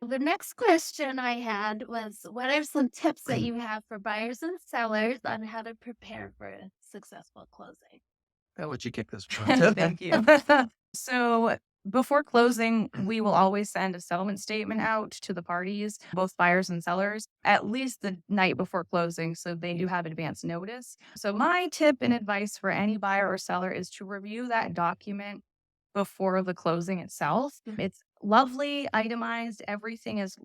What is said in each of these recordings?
the next question I had was, what are some tips that you have for buyers and sellers on how to prepare for a successful closing? I'll let you kick this one off. Thank you. So before closing, we will always send a settlement statement out to the parties, both buyers and sellers, at least the night before closing. So they do have advance notice. So my tip and advice for any buyer or seller is to review that document before the closing itself. It's lovely, itemized, everything is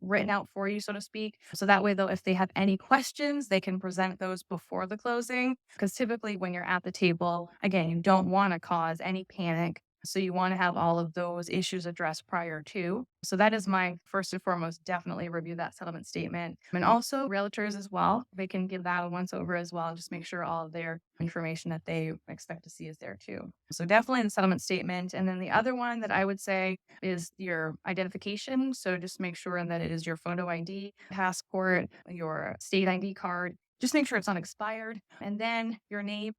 written out for you, so to speak. So that way, though, if they have any questions, they can present those before the closing. Because typically, when you're at the table, again, you don't want to cause any panic. So you want to have all of those issues addressed prior to. So that is my first and foremost, definitely review that settlement statement. And also realtors as well, they can give that a once over as well. Just make sure all of their information that they expect to see is there too. So definitely the settlement statement. And then the other one that I would say is your identification. So just make sure that it is your photo ID, passport, your state ID card. Just make sure it's unexpired. And then your name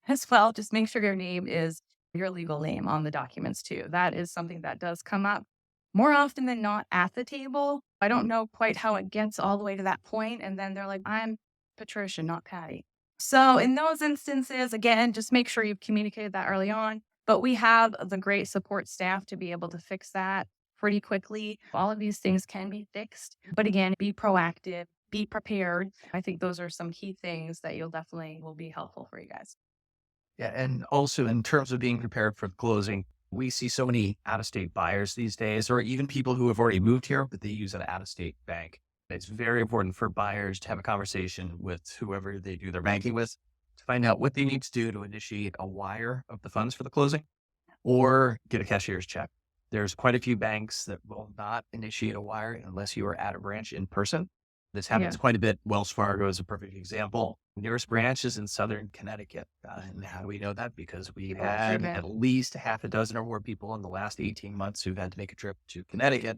as well. Just make sure your name is your legal name on the documents too. That is something that does come up more often than not at the table. I don't know quite how it gets all the way to that point. And then they're like, I'm Patricia, not Patty. So in those instances, again, just make sure you've communicated that early on. But we have the great support staff to be able to fix that pretty quickly. All of these things can be fixed. But again, be proactive, be prepared. I think those are some key things that you'll definitely will be helpful for you guys. Yeah. And also in terms of being prepared for the closing, we see so many out-of-state buyers these days, or even people who have already moved here, but they use an out-of-state bank. It's very important for buyers to have a conversation with whoever they do their banking with to find out what they need to do to initiate a wire of the funds for the closing or get a cashier's check. There's quite a few banks that will not initiate a wire unless you are at a branch in person. This Yeah. happens quite a bit. Wells Fargo is a perfect example. Nearest branch is in Southern Connecticut. And how do we know that? Because we had Treatment. at least half a dozen or more people in the last 18 months who've had to make a trip to Connecticut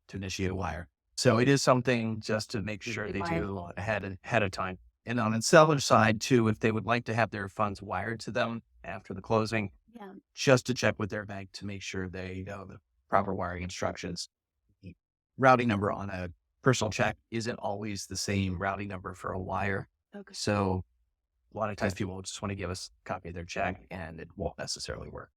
to initiate a wire. So it is something just to make sure they do ahead of time. And on the seller side too, if they would like to have their funds wired to them after the closing, Yeah. just to check with their bank to make sure they know the proper wiring instructions. The routing number on a personal check isn't always the same routing number for a wire. Okay. So a lot of times people just want to give us a copy of their check and it won't necessarily work.